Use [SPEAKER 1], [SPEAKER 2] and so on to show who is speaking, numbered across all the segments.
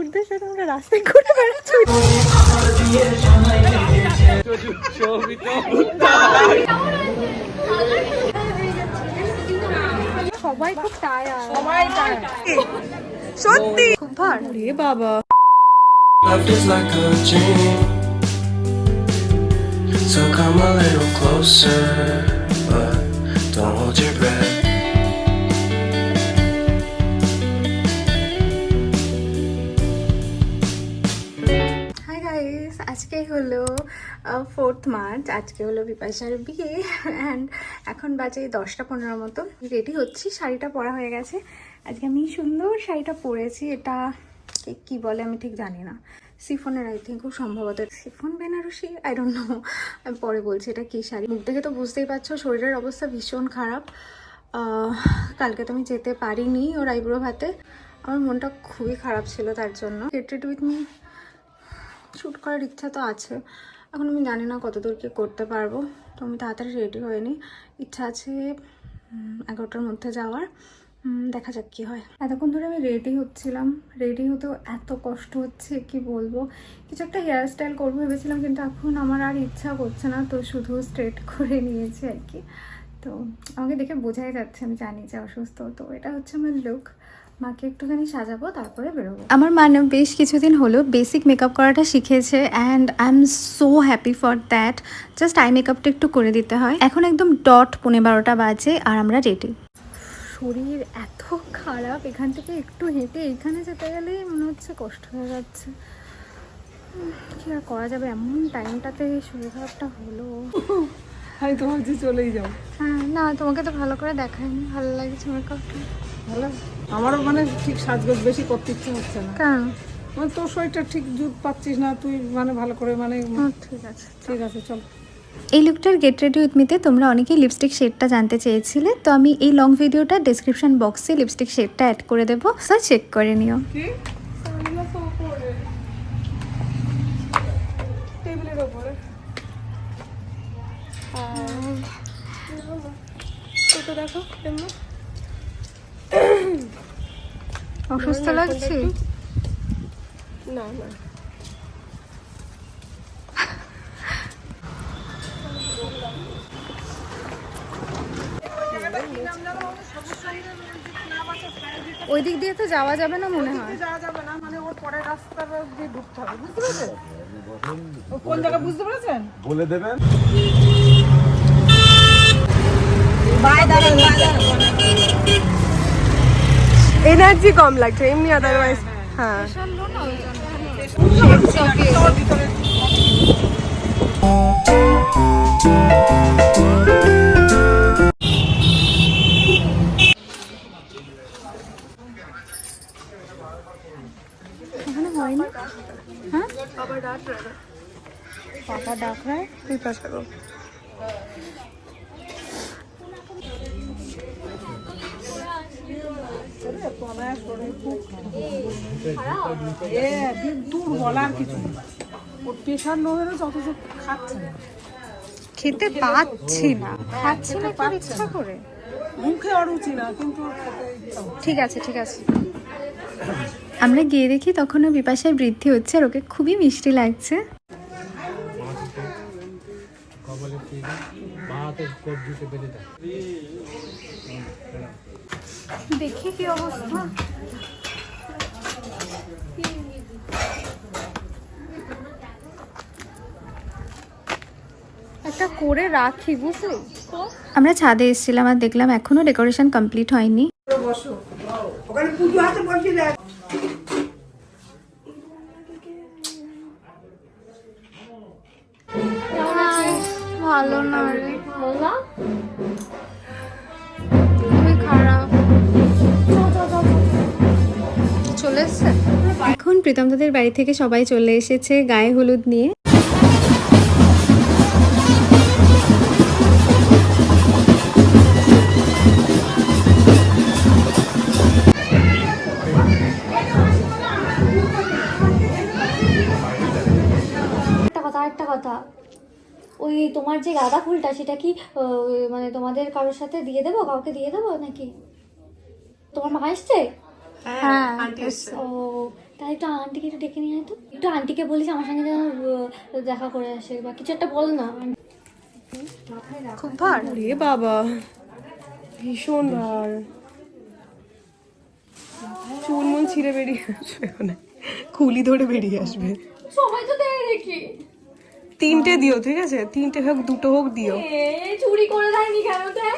[SPEAKER 1] কুকুরদের সাথে আমরা রাস্তায় ঘুরে বেড়াচ্ছি। সবাই খুব টায়ার্ড, সবাই টায়ার্ড সত্যি খুব ভার রে বাবা।
[SPEAKER 2] Life is like a dream, so come a little closer, but don't hold your breath.
[SPEAKER 1] Hi guys, আজকে হলো 4th মার্চ। আজকে হলো বিপাশার বিয়ে অ্যান্ড এখন বাজে 10টা 15 মতো। রেডি হচ্ছি, শাড়িটা পরা হয়ে গেছে। আজকে আমি সুন্দর শাড়িটা পরেছি। এটা কি বলে আমি ঠিক জানি না, সিফনের আই থিঙ্ক, খুব সম্ভবত chiffon Benarasi, I don't know. আমি পরে বলছি এটা কি শাড়ি। মুখ দেখে তো বুঝতেই পারছো শরীরের অবস্থা ভীষণ খারাপ। কালকে তো আমি যেতে পারিনি ওর আইব্রো ভাতে। আমার মনটা খুবই খারাপ ছিল তার জন্য। Get ready with me shoot করার ইচ্ছা তো আছে, এখন আমি জানি না কতদূর কি করতে পারবো। তো আমি তাড়াতাড়ি রেডি হয়নি, ইচ্ছা আছে 11টার মধ্যে যাওয়ার। দেখা যাক কী হয়। এতক্ষণ ধরে আমি রেডি হচ্ছিলাম, রেডি হতেও এত কষ্ট হচ্ছে কি বলবো। কিছু একটা হেয়ার স্টাইল করবো ভেবেছিলাম, কিন্তু এখন আমার আর ইচ্ছা করছে না, তো শুধু স্ট্রেট করে নিয়েছি আর কি। তো আমাকে দেখে বোঝাই যাচ্ছে আমি জানি যে অসুস্থ। তো এটা হচ্ছে আমার লুক। মাকে একটুখানি সাজাবো, তারপরে বেরোবো। আমার মা না বেশ কিছুদিন হলো বেসিক মেকআপ করাটা শিখেছে and I am so happy for that. Just I মেকআপটা একটু করে দিতে হয়। এখন একদম ডট 11:15 বাজে আর আমরা রেডি। শরীর এত খারাপ, এখান থেকে একটু হেঁটে এইখানে যেতে গেলেই মনে হচ্ছে কষ্ট হয়ে যাচ্ছে। কি আর করা যাবে, এমন টাইমটাতে শরীর খারাপটা হলো।
[SPEAKER 3] আমি তো ভাবছি চলেই যাও।
[SPEAKER 1] হ্যাঁ, না তোমাকে তো ভালো করে দেখায়নি, ভালো লাগছে মেকআপটা।
[SPEAKER 3] ভালো, আমারও মানে ঠিক সাজগোজ বেশি করতে ইচ্ছে হচ্ছে না।
[SPEAKER 1] কেন?
[SPEAKER 3] মানে তোর শরীরটা ঠিক জুত পাচ্ছিস না তুই, মানে ভালো করে মানে
[SPEAKER 1] ঠিক আছে
[SPEAKER 3] ঠিক আছে চল।
[SPEAKER 1] এই লুকটার গেট রেডি উইথ মিতে তোমরা অনেকেই লিপস্টিক শেডটা জানতে চেয়েছিলে, তো আমি এই লং ভিডিওটা ডেসক্রিপশন বক্সে লিপস্টিক শেডটা অ্যাড করে দেবো, সো চেক করে নিও।
[SPEAKER 3] টেবিলের ওপরে তো দেখো কেমন
[SPEAKER 1] অসুস্থ লাগছে?
[SPEAKER 3] না না
[SPEAKER 1] ওই দিক দিয়ে তো যাওয়া যাবে না মনে হয়।
[SPEAKER 3] যাওয়া যাবে না, মানে ওর পরের রাস্তার দিয়ে ঢুকতে হবে, বুঝতে পেরেছেন? ও কোন জায়গা বুঝতে পেরেছেন
[SPEAKER 4] বলে দেবেন।
[SPEAKER 3] এনার্জি কম লাগছে এমনি, আদারওয়াইজ হ্যাঁ।
[SPEAKER 1] এখানে হয়নি। হ্যাঁ, বাবা ডাক রায় তুই পাশে গো।
[SPEAKER 3] দূর বলার কিছু নেই, ওর প্রেশার লো হয়ে রয়েছে অথচ খাচ্ছে না,
[SPEAKER 1] খেতে পাচ্ছি না, খাচ্ছি না কি ইচ্ছা করে।
[SPEAKER 3] মুখে অরুচি না কিন্তু ওর খেতে ইচ্ছা হচ্ছে।
[SPEAKER 1] ঠিক আছে ঠিক আছে। আমরা গিয়ে দেখি তখনও বিপাশার বৃদ্ধি হচ্ছে আর ওকে খুবই মিষ্টি লাগছে। দেখি কি অবস্থা। একটা করে রাখি, বুঝলি? আমরা ছাদে এসেছিলাম আর দেখলাম এখনো ডেকোরেশন কমপ্লিট হয়নি। ভালো না রে, খুবই খারাপ। চলে এসছে এখন প্রীতম দাদের বাড়ি থেকে সবাই চলে এসেছে গায়ে হলুদ নিয়ে।
[SPEAKER 5] একটা কথা, ওই তোমার যে গাঁদা ফুলটা সেটা কি মানে তোমাদের কারোর সাথে দিয়ে দেবো, কাউকে দিয়ে দেবো নাকি? তোমার মা এসছে?
[SPEAKER 1] হ্যাঁ,
[SPEAKER 5] ও তাই একটু আন্টিকে একটু ডেকে নিয়ে আয় তো, একটু আন্টিকে বলিস আমার সঙ্গে যেন দেখা করে আসে বা কিছু একটা বল না।
[SPEAKER 1] খুব ভার।
[SPEAKER 3] রে বাবা ভীষণ ভার, চুল মুল ছিঁড়ে বেরিয়ে আসবে, মানে খুলি ধরে বেরিয়ে আসবে।
[SPEAKER 5] সবাই তো দেয় দেখি।
[SPEAKER 3] 3টে দিও, ঠিক আছে? 3টে হোক 2টো হোক দিও।
[SPEAKER 5] চুরি করে দেয়নি কেন দেয়?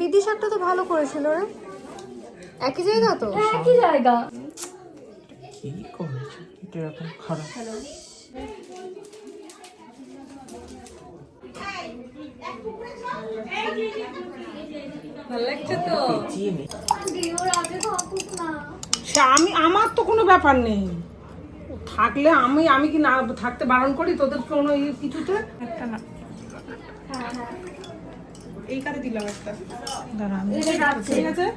[SPEAKER 1] বিদিশারটা তো ভালো করেছিল রে, একই জায়গা তো।
[SPEAKER 5] একই জায়গা।
[SPEAKER 2] কি করেছে এটা এরকম খারাপ?
[SPEAKER 3] ভালো লাগছে তো?
[SPEAKER 5] না
[SPEAKER 3] আমার তো কোনো ব্যাপার নেই, থাকলে আমি কি না থাকতে বারণ করি তোদের কোনো কিছুতে? একটা না, এই কারে দিলাম একটা, ঠিক আছে?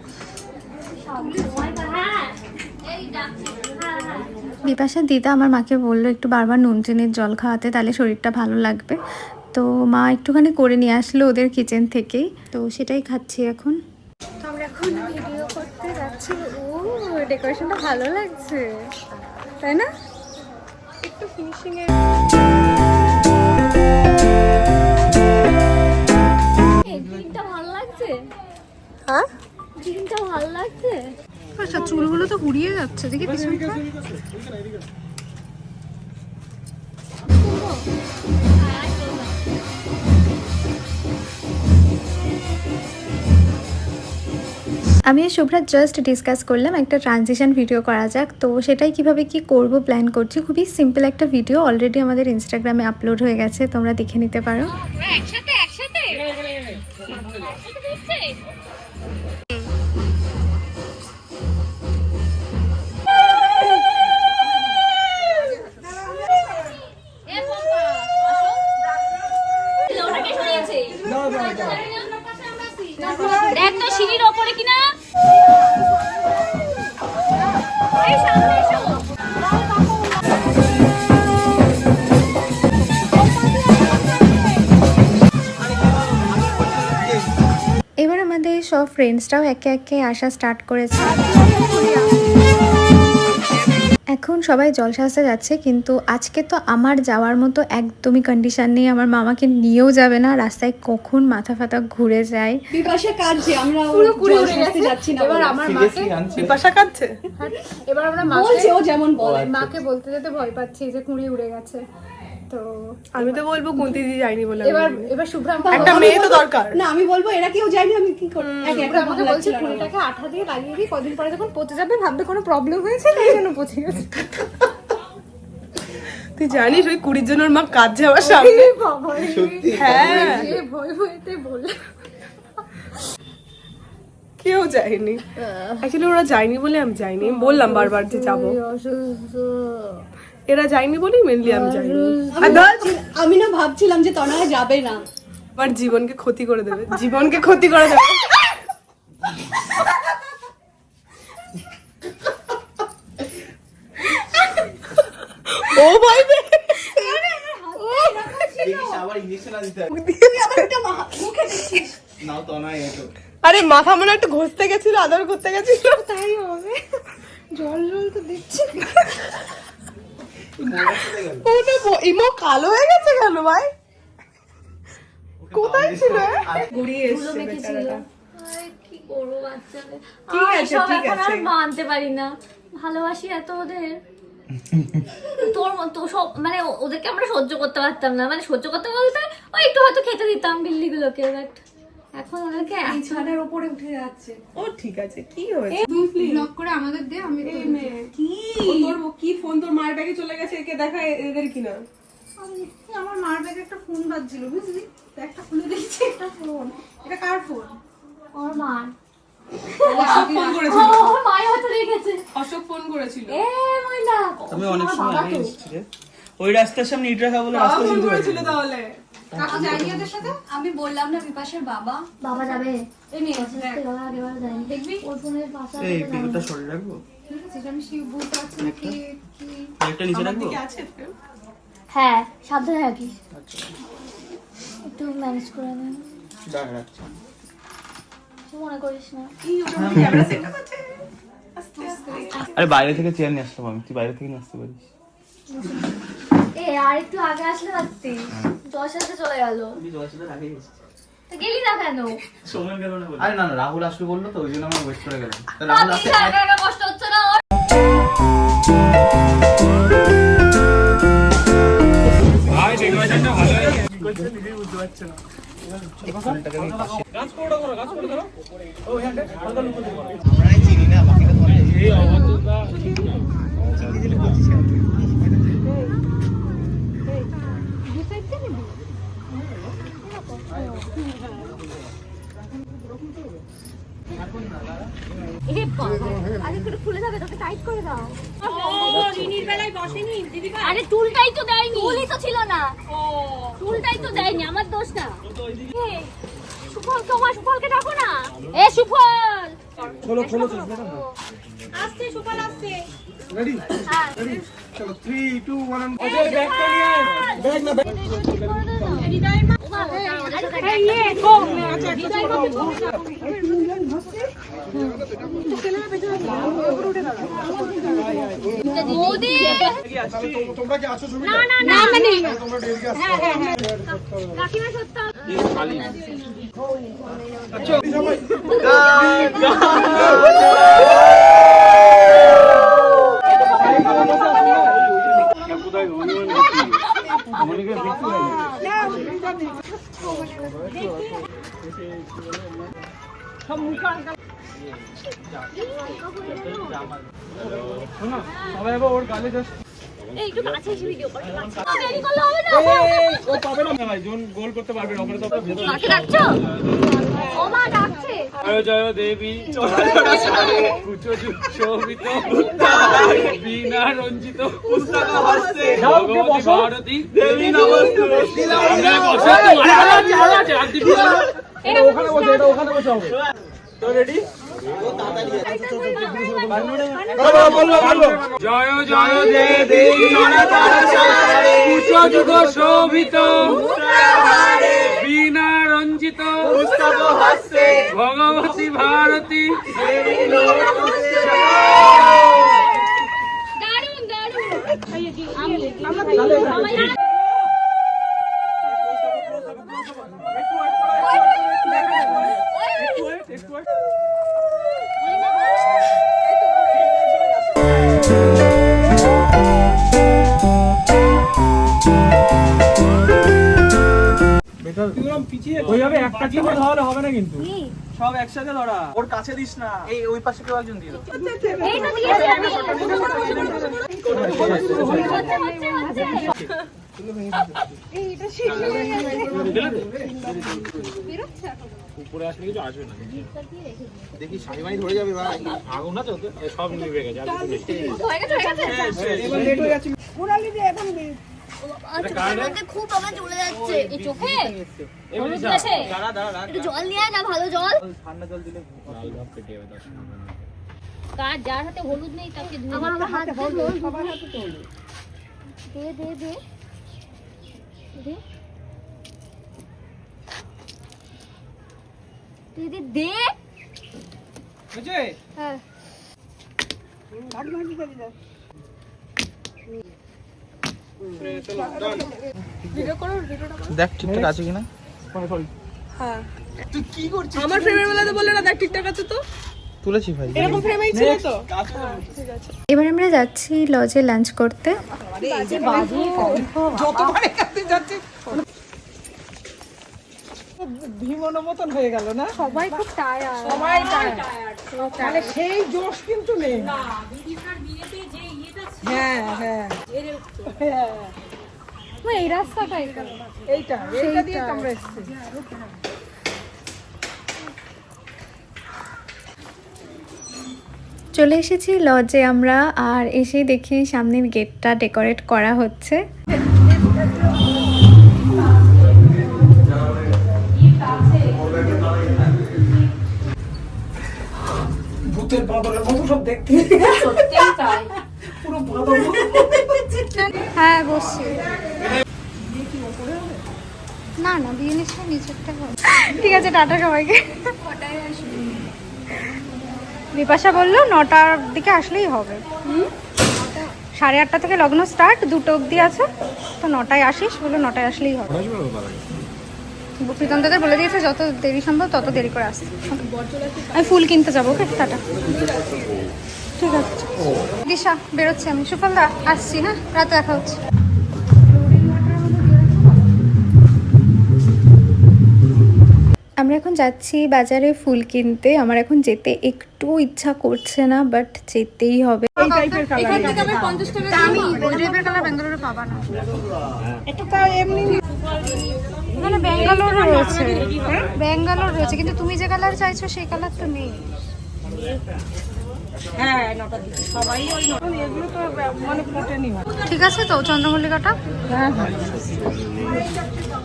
[SPEAKER 1] বিপাশার দিদা আমার মাকে বললো একটু বারবার নুন চিনির জল খাওয়াতে, তাহলে শরীরটা ভালো লাগবে। তো মা একটুখানি করে নিয়ে আসলো ওদের কিচেন থেকেই, তো সেটাই খাচ্ছি এখন। তো আমরা এখন ভিডিও করতে যাচ্ছি। ও ডেকোরেশনটা ভালো লাগছে, তাই না?
[SPEAKER 3] একটু ফিনিশিং এ
[SPEAKER 5] দিনটা ভালো লাগছে,
[SPEAKER 3] হ্যাঁ
[SPEAKER 5] দিনটা ভালো লাগছে।
[SPEAKER 1] আচ্ছা চুলগুলো তো উড়িয়ে যাচ্ছে, দেখি পিছনটা। আমি আর শুভ্রা জাস্ট ডিসকাস করলাম একটা ট্রানজিশন ভিডিও করা যাক, তো সেটাই কিভাবে কি করব প্ল্যান করছি। খুবই সিম্পল একটা ভিডিও, অলরেডি আমাদের ইনস্টাগ্রামে আপলোড হয়ে গেছে, তোমরা দেখে নিতে পারো।
[SPEAKER 5] দেখ তো সিঁড়ির ওপরে কিনা। এই সামনে এসো।
[SPEAKER 1] এবার আমাদের সব ফ্রেন্ডসরাও একে একে আসা স্টার্ট করেছে। এখন সবাই জল সাজতে যাচ্ছে, কিন্তু আজকে তো আমার যাওয়ার মতো একদমই কন্ডিশন নেই। আমার মামাকে নিয়েও যাবে না, রাস্তায় কখন মাথা ফাতা ঘুরে যায়।
[SPEAKER 4] বিপাশা কাঁদছে, আমরা
[SPEAKER 1] পুরো কুড়ি
[SPEAKER 4] জল
[SPEAKER 1] উড়ে
[SPEAKER 4] সাজতে
[SPEAKER 1] গেছে।
[SPEAKER 4] যাচ্ছি না
[SPEAKER 1] এবার
[SPEAKER 4] বলে।
[SPEAKER 1] আমার মাকে
[SPEAKER 3] বিপাশা কাঁদছে।
[SPEAKER 1] এবার আমরা
[SPEAKER 4] বলছে ও যেমন বলে।
[SPEAKER 1] মাকে বলতে যেতে ভয় পাচ্ছি যে কুড়ি উড়ে গেছে। তো
[SPEAKER 3] আমি তো বলবো কুন্তি দিদি যায়নি বলে।
[SPEAKER 1] এবার শুভ্রা
[SPEAKER 3] একটা মেয়ে তো দরকার।
[SPEAKER 4] না আমি বলবো এরা কেউ যায়নি, আমি কি করব? একা একা
[SPEAKER 1] আমাকে
[SPEAKER 4] ভালো
[SPEAKER 1] বলছে
[SPEAKER 4] লাগছিল না।
[SPEAKER 1] কুড়িটাকে আঠা দিয়ে লাগিয়ে দিই, কদিন পরে যখন পচে যাবে ভাববে কোনো প্রবলেম হয়েছে, তাই জন্য পচে গেছে।
[SPEAKER 3] তুই জানিস ওই 20 জনের মা কাঁদছে আমার সামনে।
[SPEAKER 2] সত্যি
[SPEAKER 3] হ্যাঁ
[SPEAKER 1] ভয় ভয়তে বললে
[SPEAKER 3] কেউ যায়নি, অ্যাকচুয়ালি ওরা যায়নি বলে আমি যাইনি। আমি বললাম বারবার যে যাবো, এরা যায়নি বলেই মেনলি আমি যাইনি।
[SPEAKER 4] আমি না ভাবছিলাম যে তনয়া যাবে না।
[SPEAKER 3] আমার জীবনকে ক্ষতি করে দেবে, জীবনকে ক্ষতি করে দেবে। ও ভাই
[SPEAKER 2] আবার ইঞ্জেকশন দিতে নাও তো না এটো।
[SPEAKER 3] আরে মাথা মনে একটু ঘষতে গেছিল, আদর করতে গেছিল,
[SPEAKER 1] তাই হবে। জল জল তো দিচ্ছে।
[SPEAKER 3] ইমো কালো হয়ে গেছে কেন ভাই? কোথায় ছিল? ঘুরিয়ে
[SPEAKER 5] ধুলো
[SPEAKER 3] এসছে
[SPEAKER 5] মেখেছিল।
[SPEAKER 3] বেচারাটা।
[SPEAKER 5] আরে কি করবো বাচ্চাদের,
[SPEAKER 3] ঠিক আছে,
[SPEAKER 5] সব
[SPEAKER 3] ঠিক
[SPEAKER 5] এখন আর
[SPEAKER 3] আছে।
[SPEAKER 5] মানতে পারি না, ভালোবাসি এত ওদের। তোর মতো সব মানে ওদেরকে আমরা সহ্য করতে পারতাম না, মানে সহ্য করতে বলতে ওই একটু হয়তো খেতে দিতাম বিল্লিগুলোকে, বাট এখন ওদেরকে
[SPEAKER 4] ছাদের উপরে উঠে যাচ্ছে।
[SPEAKER 3] ও ঠিক আছে, কি হয়েছে?
[SPEAKER 1] ব্লক করে আমাদের দে, আমি
[SPEAKER 3] কি তোর কি ফোন তোর মায়ের ব্যাগে চলে গেছে, একে দেখা এদের কিনা।
[SPEAKER 1] আমার মার ব্যাগে একটা ফোন বাজছিল, বুঝলি? একটা খুলে দেখছি একটা ফোন। এটা কার ফোন?
[SPEAKER 5] ওর মার,
[SPEAKER 3] অশোক ফোন করেছিল,
[SPEAKER 5] ওর মায় হয়তো রেখেছে।
[SPEAKER 3] অশোক ফোন করেছিল,
[SPEAKER 5] এ ময়না
[SPEAKER 2] আমি অনেক সময় আগে এসেছি রে ওই রাস্তার সামনে ইট রাখা বলে রাস্তা
[SPEAKER 3] ফোন
[SPEAKER 2] চিনতে
[SPEAKER 3] করেছিল
[SPEAKER 2] পারিনি।
[SPEAKER 3] তাহলে।
[SPEAKER 1] কাকু যায়নি ওদের সাথে?
[SPEAKER 4] আমি বললাম না বিপাশার বাবা
[SPEAKER 5] বাবা যাবে,
[SPEAKER 1] এই নিয়ে গেছে, দেখ।
[SPEAKER 5] আগেবার যায়নি, দেখবি ওর ফোনের পাশে
[SPEAKER 2] এই পেপারটা সরিয়ে রাখবো,
[SPEAKER 1] ঠিক আছে, এটা আমি বুঝতে পারছি না কি কি।
[SPEAKER 2] একটা নিচে রাখবো।
[SPEAKER 3] কি আছে ফোন?
[SPEAKER 5] হ্যাঁ সাবধানে রাখিস, একটু ম্যানেজ করে নেন।
[SPEAKER 2] দাঁড়া রাখছি।
[SPEAKER 5] কিছু মনে করিস না।
[SPEAKER 6] আরে বাইরে থেকে চেয়ার নিয়ে আসতাম আমি, তুই বাইরে থেকে নিয়ে আসতে পারিস।
[SPEAKER 5] আর একটু আগে আসলে পারতি, 10 সাথে চলে গেল। তো গেলি না কেন?
[SPEAKER 6] আরে না না, রাহুল আসবে বললো তো, ওই জন্য আমরা ওয়েট করে গেলাম। তা রাহুল
[SPEAKER 5] রাহুল
[SPEAKER 6] আসতে
[SPEAKER 5] কষ্ট হচ্ছে না ওর? খুলে যাবে, তোকে টাইট করে দাও। আরে টুলটাই তো দেয়নি, টুলই তো ছিল না। টুলটাই তো দেয়নি, আমার দোষ না। সুফল, তোমার সুফলকে ডাকো না। এ সুফল,
[SPEAKER 3] খোলো খোলো চলো।
[SPEAKER 5] আসছে সুফল, আসছে।
[SPEAKER 3] রেডি
[SPEAKER 5] হ্যাঁ
[SPEAKER 3] রেডি চলো 3 2 1 অজয় ব্যাগটা নিয়ে আয়। ব্যাগ না ব্যাগ। তোমরা কি আছো ছবি?
[SPEAKER 5] না মানে
[SPEAKER 3] তোমরা ডেট কে আসছো?
[SPEAKER 5] কাকিমা সত্য।
[SPEAKER 3] আচ্ছা সবাই
[SPEAKER 5] এই, একটু কাছে এসে ভিডিও কর। দেরি করলে হবে না।
[SPEAKER 3] ও পাবে না ভাই, জোন গোল করতে পারবে না, ওখানে তো ভেতরে।
[SPEAKER 5] কাকে ডাকছো? ও মা ডাকছে।
[SPEAKER 7] জয় জয় দেবী কুচ শোভিত বীণা রঞ্জিত ভগবতী ভারতী দেবী নমস্তে।
[SPEAKER 3] ওখানে বসে, এটা ওখানে বসে হবে। তো রেডি?
[SPEAKER 7] জয় জয় দেবী কুচ শোভিত বীণা রঞ্জিত ভগবতী ভারতী।
[SPEAKER 5] দারুণ দারুণ।
[SPEAKER 3] হয়ে যাবে, একটা কি ধরে হবে না কিন্তু।
[SPEAKER 6] সব একসাথে ধরা, ওর কাছে দিস না। এই ওই পাশে কেউ একজন দিয়ে দাও।
[SPEAKER 5] এই তো দিয়েছি আমি।
[SPEAKER 7] উপরে আসলে কিছু আসবে না,
[SPEAKER 6] দেখি স্বামী ধরে যাবে ভাই।
[SPEAKER 7] আগুন না তো সব নিভে গেছে।
[SPEAKER 5] হয়ে গেছে, হয়ে গেছে।
[SPEAKER 3] এবার লেট হয়ে যাচ্ছে।
[SPEAKER 5] খুব আমার চলে যাচ্ছে এই চোখে। হলুদ গেছে। একটু জল নিয়ে আয় না, ভালো জল।
[SPEAKER 6] ঠান্ডা জল দিলে
[SPEAKER 5] কার যার হাতে হলুদ নেই তাকে ধুয়ে আমার হাতে হলুদ, সবার হাতে তো হলুদ। দে দে দে দে দে দে।
[SPEAKER 3] বুঝে?
[SPEAKER 5] হ্যাঁ
[SPEAKER 6] দেখ ঠিকঠাক আছে কিনা।
[SPEAKER 3] তুই কি করছিস? আমার ফ্রেমের বেলাতে বললে না, দেখ ঠিকঠাক আছে তো।
[SPEAKER 6] তুলেছি ভাই,
[SPEAKER 3] এরকম ফ্রেমেই ছিল তো।
[SPEAKER 1] এবার আমরা যাচ্ছি লজে লাঞ্চ করতে।
[SPEAKER 3] যতবারে কাছে যাচ্ছে ভীমন মতন হয়ে গেল না।
[SPEAKER 1] সবাই খুব টায়ার্ড।
[SPEAKER 3] সবাই টায়ার্ড, মানে সেই জোশ কিন্তু নেই। হ্যাঁ হ্যাঁ হ্যাঁ,
[SPEAKER 1] এই রাস্তাটা
[SPEAKER 3] এইটা এইটা দিয়ে আমরা এসেছি।
[SPEAKER 1] চলে এসেছি লজে আমরা, আর এসে দেখি সামনের গেটটা ডেকোরেট করা হচ্ছে।
[SPEAKER 3] ভূতের বাদরের মতো সব দেখতে। পুরো বাদর।
[SPEAKER 1] হ্যাঁ বসছি। না না বিয়ে নিচ্ছে নিচেরটা। ঠিক আছে, টাটা সবাইকে। বিপাশা বললো 9টার দিকে আসলেই হবে। 8:30 থেকে লগ্ন স্টার্ট, 2টো অবধি আছে, তো 9টায় আসিস, বললো 9টায় আসলেই হবে। প্রীতম দাদা বলে দিয়েছে যত দেরি সম্ভব তত দেরি করে আসতে। আমি ফুল কিনতে যাবো, ওকে টাটা। ঠিক আছে দিশা, বেরোচ্ছি আমি। সুফলদা আসছি, হ্যাঁ রাতে দেখা হচ্ছে। আমরা এখন যাচ্ছি বাজারে ফুল কিনতে। আমার এখন যেতে একটু ইচ্ছা করছে না, বাট যেতেই হবে।
[SPEAKER 3] এই টাইপের কালার
[SPEAKER 1] বেঙ্গালুরু পাবা না,
[SPEAKER 3] এটা এমনি
[SPEAKER 1] মানে ব্যাঙ্গালোর রয়েছে, ব্যাঙ্গালোর রয়েছে, কিন্তু তুমি যে কালার চাইছো সেই কালার তো নেই।
[SPEAKER 3] হ্যাঁ 9টার দিকে সবাই ওই এগুলো তো মানে ফোটেনি হয়।
[SPEAKER 1] ঠিক আছে তো চন্দ্রমল্লিকাটা।
[SPEAKER 3] হ্যাঁ হ্যাঁ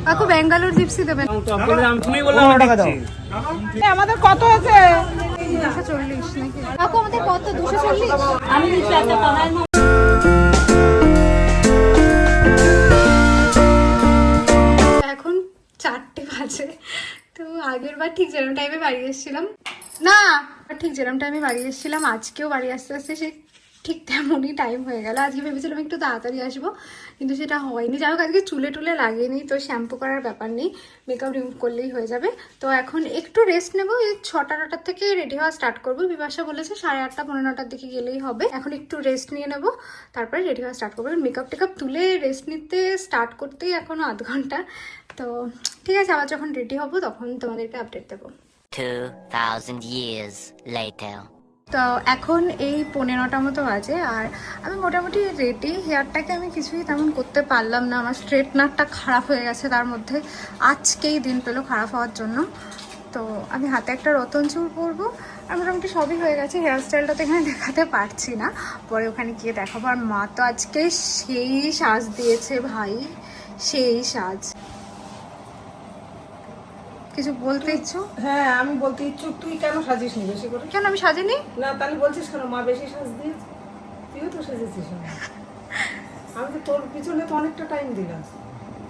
[SPEAKER 1] কাকু ব্যাঙ্গালোর জিপসি দেবেন।
[SPEAKER 7] তুমি বললাম টাকা দাও।
[SPEAKER 3] আমাদের কত আছে?
[SPEAKER 1] 240 নাকি কাকু? আমাদের কত? 240।
[SPEAKER 5] আমি নিচে একটা পাড়ার
[SPEAKER 1] এখন 4টে বাজে। তো আগের বার ঠিক যেরকম টাইমে বাড়ি এসেছিলাম, না ঠিক যেরকম টাইমে বাড়ি এসেছিলাম, আজকেও বাড়ি আসতে আসতে সেই ঠিক তেমনই টাইম হয়ে গেল। আজকে ভেবেছিলাম একটু তাড়াতাড়ি আসবো, কিন্তু সেটা হয়নি। যাই হোক, আজকে চুলে টুলে লাগেনি, তো শ্যাম্পু করার ব্যাপার নেই, মেকআপ রিমুভ করলেই হয়ে যাবে। তো এখন একটু রেস্ট নেবো। এই 6টা-9টার থেকে রেডি হওয়া স্টার্ট করবো। বিপাশা বলেছে 8:30 পৌনে 9টার দিকে গেলেই হবে। এখন একটু রেস্ট নিয়ে নেবো, তারপরে রেডি হওয়া স্টার্ট করবো। মেকআপ টেকআপ তুলে রেস্ট নিতে স্টার্ট করতেই এখনও আধ ঘন্টা। তো ঠিক আছে, আবার যখন রেডি হবো তখন তোমাদেরকে আপডেট দেবো।
[SPEAKER 8] 2000 years later.
[SPEAKER 1] তো এখন এই 9:15 মতো বাজে, আর আমি মোটামুটি রেডি। হেয়ারটাকে আমি কিছুই তেমন করতে পারলাম না, আমার স্ট্রেটনারটা খারাপ হয়ে গেছে, তার মধ্যে আজকেই দিন পেলো খারাপ হওয়ার জন্য। তো আমি হাতে একটা রতন চুল পরবো, আর মোটামুটি সবই হয়ে গেছে। হেয়ার স্টাইলটা তো এখানে দেখাতে পারছি না, পরে ওখানে গিয়ে দেখাবো। আর মা তো আজকে সেই সাজ দিয়েছে ভাই, সেই সাজ। কিছু বলতে ইচ্ছুক?
[SPEAKER 3] হ্যাঁ আমি বলতে ইচ্ছুক, তুই কেন সাজিস নি বেশি করে?
[SPEAKER 1] কেন আমি সাজিনি?
[SPEAKER 3] না তাহলে বলছিস কেন মা বেশি সাজ দিয়েছে? তুইও তো সেজেছিস। আমি তো তোর পিছনে তো অনেকটা টাইম দিলাম।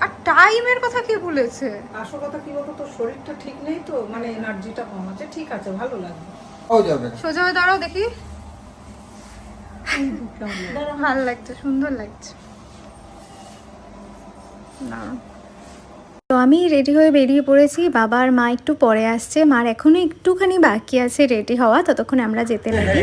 [SPEAKER 1] আর টাইমের কথা কে বলেছে?
[SPEAKER 3] আসল কথা কি বলতো, তোর শরীরটা ঠিক নেই তো, মানে এনার্জিটা কম আছে। ঠিক আছে, ভালো লাগবে।
[SPEAKER 1] সোজা হয়ে দাঁড়াও দেখি। ভালো লাগছে, সুন্দর লাগছে না। তো আমি রেডি হয়ে বেরিয়ে পড়েছি। বাবা আর মা একটু পরে আসছে, মার এখনো একটুখানি বাকি আছে রেডি হওয়া, ততক্ষণ আমরা যেতে লাগি।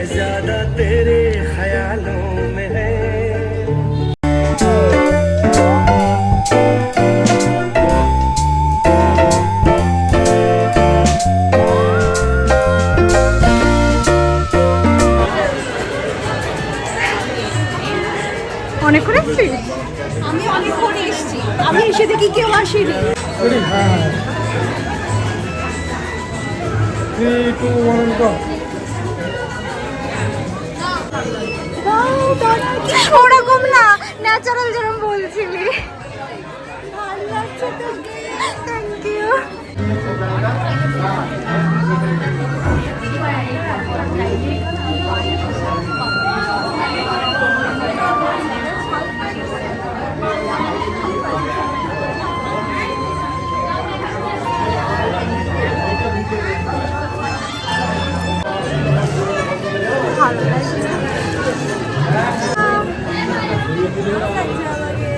[SPEAKER 1] অনেক করে এসছি,
[SPEAKER 4] আমি অনেকক্ষণ এসেছি, আমি এসে দেখি কেউ আসেনি।
[SPEAKER 1] ওরকম না, ন্যাচারাল যেরকম বলছিলি। Thank you.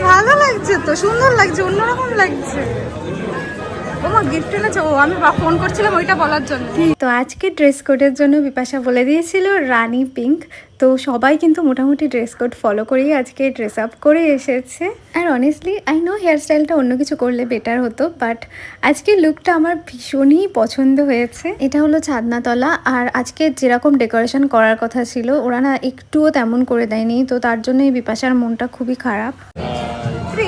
[SPEAKER 1] ভালো লাগছে তো, সুন্দর লাগছে, অন্যরকম লাগছে। ওমা গিফট এনেছে, ও আমি ফোন করছিলাম ওইটা বলার জন্য। তো আজকে ড্রেস কোডের জন্য বিপাশা বলে দিয়েছিল রানী পিঙ্ক। তো সবাই কিন্তু মোটামুটি ড্রেস কোড ফলো করেই আজকে ড্রেস আপ করে এসেছে। আর অনেস্টলি আই নো হেয়ার স্টাইলটা অন্য কিছু করলে বেটার হতো, বাট আজকে লুকটা আমার ভীষণই পছন্দ হয়েছে। এটা হলো ছাদনাতলা, আর আজকে যেরকম ডেকোরেশন করার কথা ছিল ওরা না একটুও তেমন করে দেয়নি, তো তার জন্যই বিপাশার মনটা খুবই খারাপ।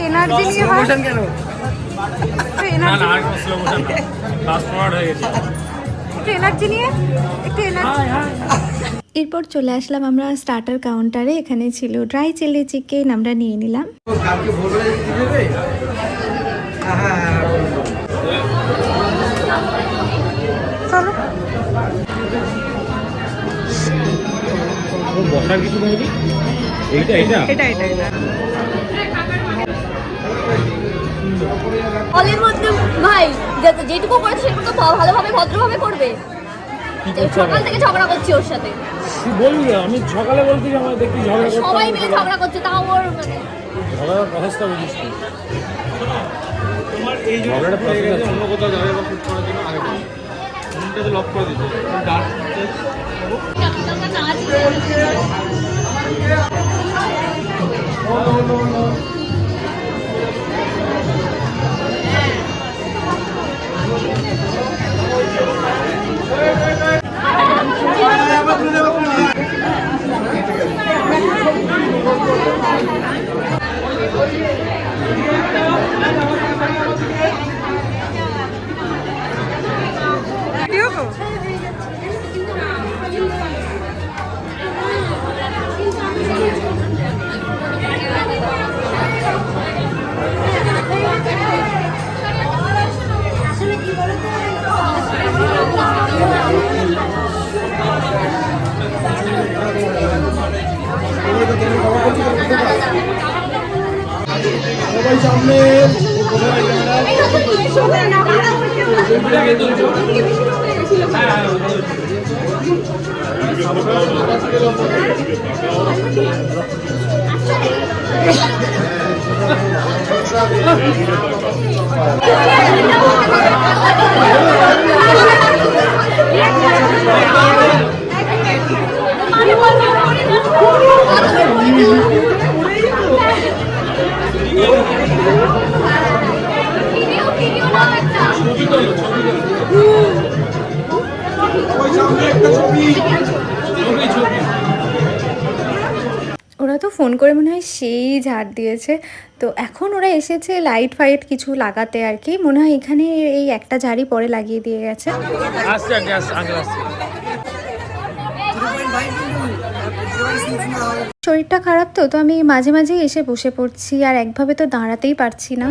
[SPEAKER 1] এনার্জি নিয়ে
[SPEAKER 7] না না আর স্লো মোশন না, ফাস্ট ফরওয়ার্ড হয়ে গেছে।
[SPEAKER 1] একটু এনার্জি নিয়ে, একটু এনার্জি। এরপর চলে আসলাম আমরা স্টার্টার কাউন্টারে। এখানে ছিল ড্রাই চিলি চিকেন, আমরা নিয়ে নিলাম। চলো
[SPEAKER 7] বসার কিছু নেই। এইটা এইটা
[SPEAKER 1] এটা এটা এটা
[SPEAKER 5] হলের মধ্যে ভাই যেটুকু করেছে সেটুকু তো ভালোভাবে ভদ্রভাবে করবে।
[SPEAKER 7] কি করছে
[SPEAKER 5] সকাল থেকে ঝগড়া করছি ওর সাথে,
[SPEAKER 7] তুই বলবি না, আমি সকালে বলতে যে আমার দেখি ঝগড়া করতে
[SPEAKER 5] সবাই মিলে ঝগড়া করছে, তাও ওর মানে
[SPEAKER 7] ঝগড়ার প্রসেসটা বুঝিস তুই। ঝগড়াটা পেয়ে গেছে অন্য কোথাও যাবে বা শুট করার জন্য আগে ফোনটা তো লক করে দিতে
[SPEAKER 1] ওরা তো ফোন করে মনে হয় সেই ঝাড় দিয়েছে। তো এখন ওরা এসেছে লাইট ফাইট কিছু লাগাতে আর কি, মনে হয় এখানে এই একটা ঝাড়ি পরে লাগিয়ে দিয়ে গেছে।
[SPEAKER 7] আসছে আঙ্কেল আসছে।
[SPEAKER 1] শরীরটা খারাপ তো আমি মাঝে মাঝে এসে বসে পড়ছি, আর একভাবে তো দাঁড়াতেই পারছি না।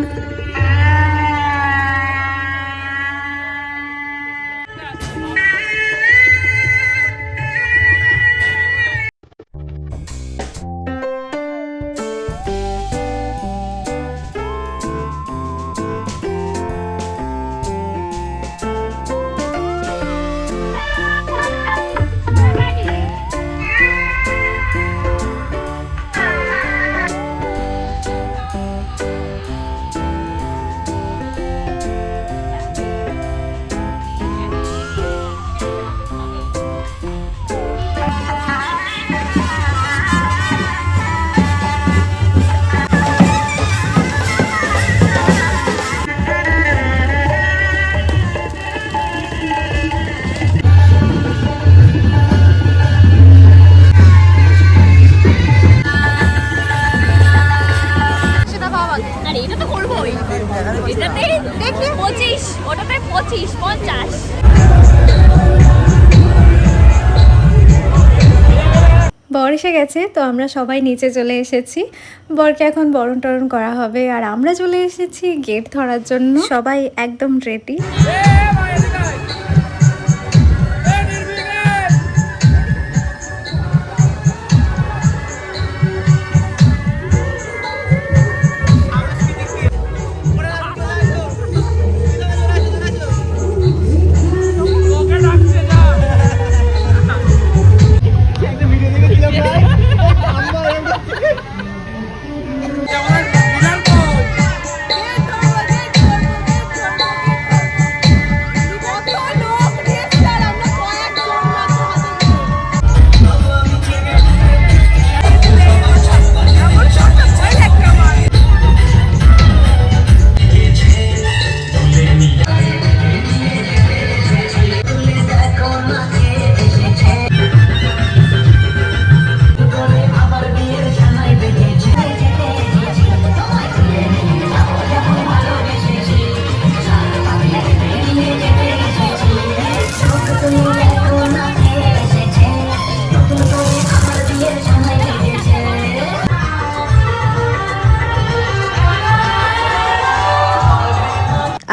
[SPEAKER 1] বর এসে গেছে, তো আমরা সবাই নিচে চলে এসেছি। বরকে এখন বরণ টরণ করা হবে, আর আমরা চলে এসেছি গেট ধরার জন্য। সবাই একদম রেডি।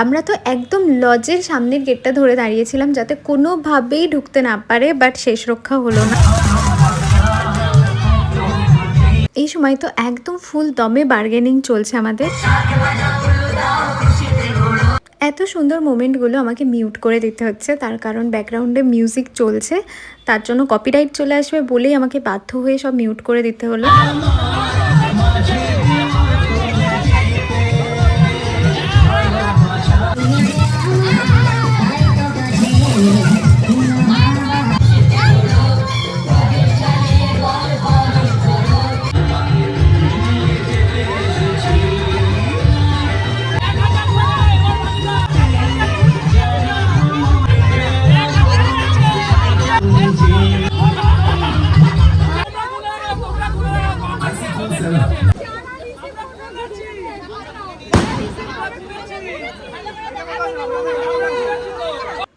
[SPEAKER 1] আমরা তো একদম লজের সামনের গেটটা ধরে দাঁড়িয়েছিলাম যাতে কোনোভাবেই ঢুকতে না পারে, বাট শেষ রক্ষা হলো না। এই সময় তো একদম ফুল দমে বার্গেনিং চলছে আমাদের। এত সুন্দর মোমেন্টগুলো আমাকে মিউট করে দিতে হচ্ছে, তার কারণ ব্যাকগ্রাউন্ডে মিউজিক চলছে, তার জন্য কপিরাইট চলে আসবে বলেই আমাকে বাধ্য হয়ে সব মিউট করে দিতে হলো।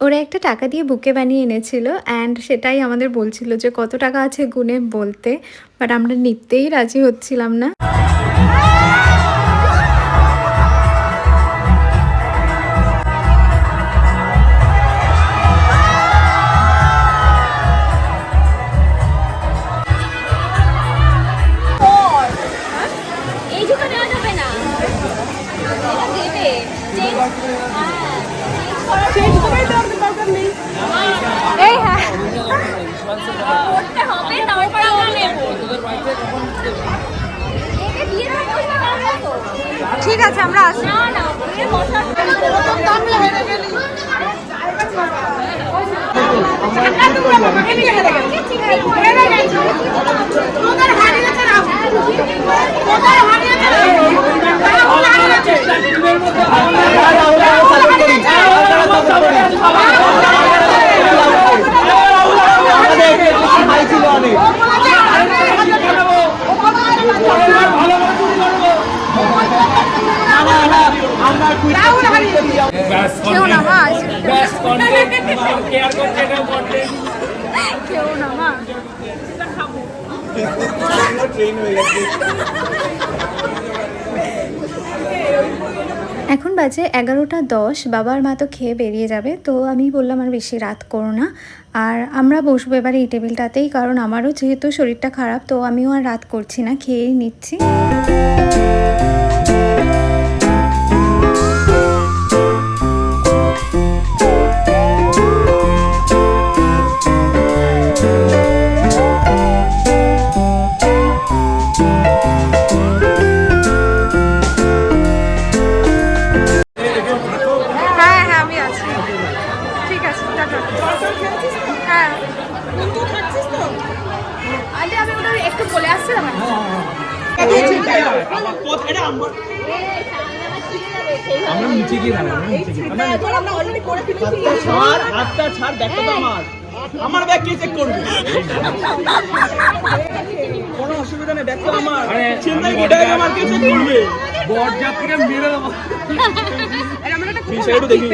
[SPEAKER 1] ওরা একটা টাকা দিয়ে বুকে বানিয়ে এনেছিল অ্যান্ড সেটাই আমাদের বলছিল যে কত টাকা আছে গুনে বলতে, বাট আমরা নিতেই রাজি হচ্ছিলাম না।
[SPEAKER 5] এই জুতো নেওয়া যাবে না, এটা দেবে
[SPEAKER 1] এই হ্যাঁ
[SPEAKER 5] করতে হবে, তারপরে আমরা নেবো। একে দিয়ে দেবো, তো
[SPEAKER 1] ঠিক আছে আমরা আসি।
[SPEAKER 5] না না দিয়ে বসার
[SPEAKER 1] কেউ না মা, কেউ না মা। এখন বাজে 11:10, বাবার মা তো খেয়ে বেরিয়ে যাবে, তো আমি বললাম আর বেশি রাত করো না, আর আমরা বসবো এবারে এই টেবিলটাতেই, কারণ আমারও যেহেতু শরীরটা খারাপ, তো আমিও আর রাত করছি না, খেয়েই নিচ্ছি। হ্যাঁ হ্যাঁ আমি আছি, ঠিক আছে টাটা। হ্যাঁ আরে আমি ওটা একটু বলে আসছিলাম।
[SPEAKER 7] আমরা নিচে গিয়ে দাঁড়াবো, হাতটা ছাড়, ব্যাগটা তো আমার ব্যাগ কে চেক করবে? কোনো অসুবিধা নেই, ব্যাগ তো আমার, চিন্তা কি, ব্যাগ আমার কে চেক করবে? বরযাত্রীকে মেরে দেবো। বিষয়টা দেখি।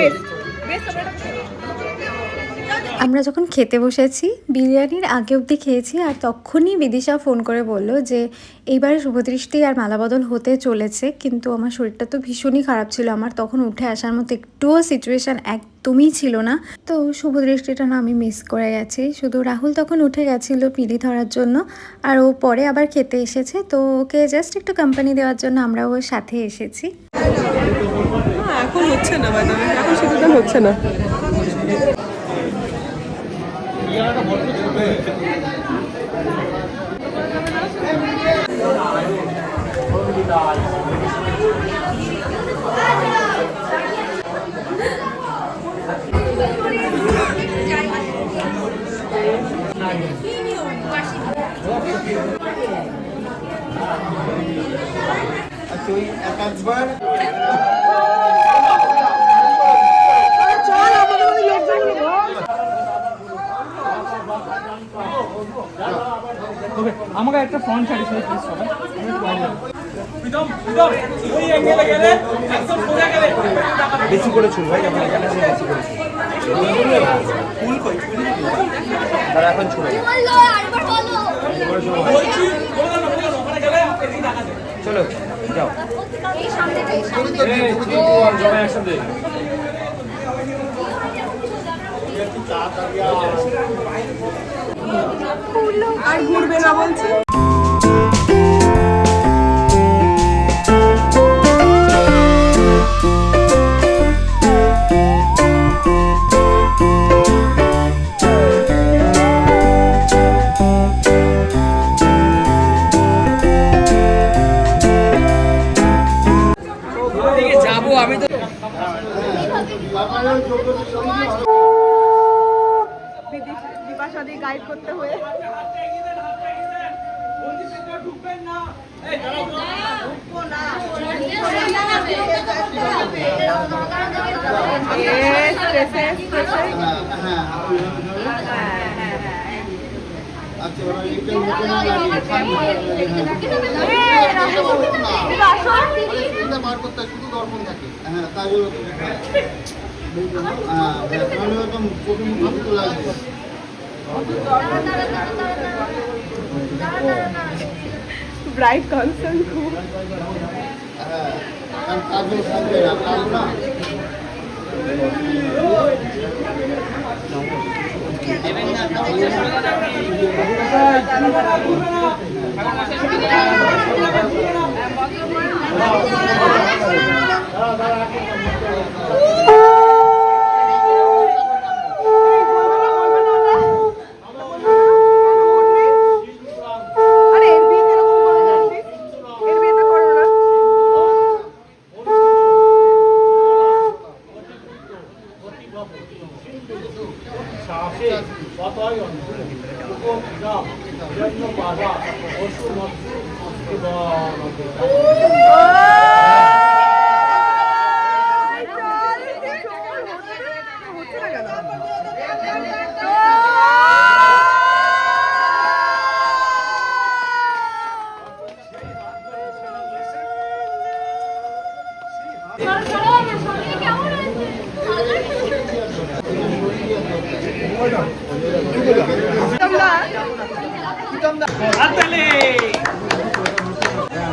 [SPEAKER 1] আমরা যখন খেতে বসেছি, বিরিয়ানির আগে অবধি খেয়েছি, আর তখনই বিদিশা ফোন করে বলল যে এইবারে শুভদৃষ্টি আর মালাবদল হতে চলেছে, কিন্তু আমার শরীরটা তো ভীষণই খারাপ ছিল, আমার তখন উঠে আসার মতো একটুও সিচুয়েশান একদমই ছিল না, তো শুভদৃষ্টিটা না আমি মিস করে গেছি। শুধু রাহুল তখন উঠে গেছিল পিলি ধরার জন্য, আর ও পরে আবার খেতে এসেছে, তো ওকে জাস্ট একটু কোম্পানি দেওয়ার জন্য আমরা ওর সাথে এসেছি।
[SPEAKER 3] এখন হচ্ছে না, এখন সেটা হচ্ছে না।
[SPEAKER 7] আমাকে একটা ফ্রন্ট শাড়ি সবাই প্লিজ সবাই প্রীতম প্রীতম ওই অ্যাঙ্গেলে গেলে একদম সোজা গেলে বেশি করে ছুল ভাই, আমরা এখানে বেশি করে ফুল কই তারা এখন ছুড়ে
[SPEAKER 5] বললো আরেকবার বলো,
[SPEAKER 7] বলছি বলো না ওখানে গেলে এদিকে দেখাতে চলো যাও
[SPEAKER 5] এই সামনে
[SPEAKER 7] সবাই একসাথে
[SPEAKER 3] আর ঘুরবে না বলছে।
[SPEAKER 1] আমাদের গাইড করতে হয়ে।
[SPEAKER 9] শুধু দর্পণ থাকে, হ্যাঁ তাই জন্য চোখে মুখে তো লাগবে।
[SPEAKER 1] ব্রাইট কনসার্ন খুব।
[SPEAKER 9] হ্যাঁ কাজও থাকবে না, কাজ না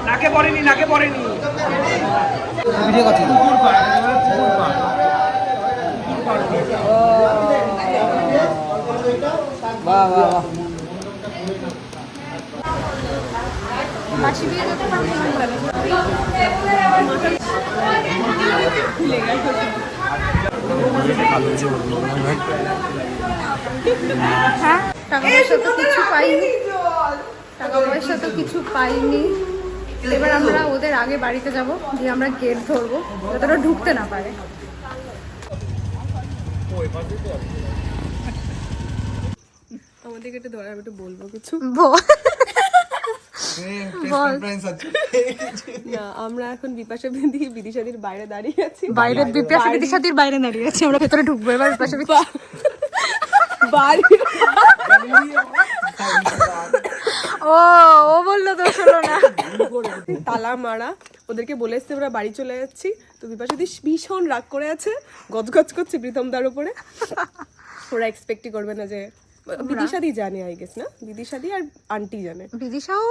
[SPEAKER 3] নাকে পড়েনি, নাকে পড়েনি।
[SPEAKER 1] মাসি বিয়ে করতে হ্যাঁ, টাকা পয়সা তো কিছু পাইনি, টাকা পয়সা তো কিছু পাইনি। এবার আমরা ওদের আগে বাড়িতে যাব, দিয়ে আমরা গেট ধরবো যাতে ওরা ঢুকতে না পারে।
[SPEAKER 4] আমাদেরকে একটু ধরে আমি একটু বলবো কিছু। না, আমরা এখন বিপাশা বিদিশাদির বাইরে দাঁড়িয়ে আছি।
[SPEAKER 1] বাইরে বিপাশা বিদিশাদির বাইরে দাঁড়িয়ে আছি, আমরা ভেতরে ঢুকবো এবার বিপাশা
[SPEAKER 4] বাড়ি
[SPEAKER 1] ও বললো তো শোনো না,
[SPEAKER 4] তালা মারা, ওদেরকে বলে এসছে আমরা বাড়ি চলে যাচ্ছি। তো বিপাশাদি ভীষণ রাগ করে আছে, গজগজ করছে প্রীতমদার উপরে। ওরা এক্সপেক্টই করবে না যে বিদিশাদি জানে, আই গেস না, বিদিশাদি আর আন্টি জানে।
[SPEAKER 1] বিদিশাও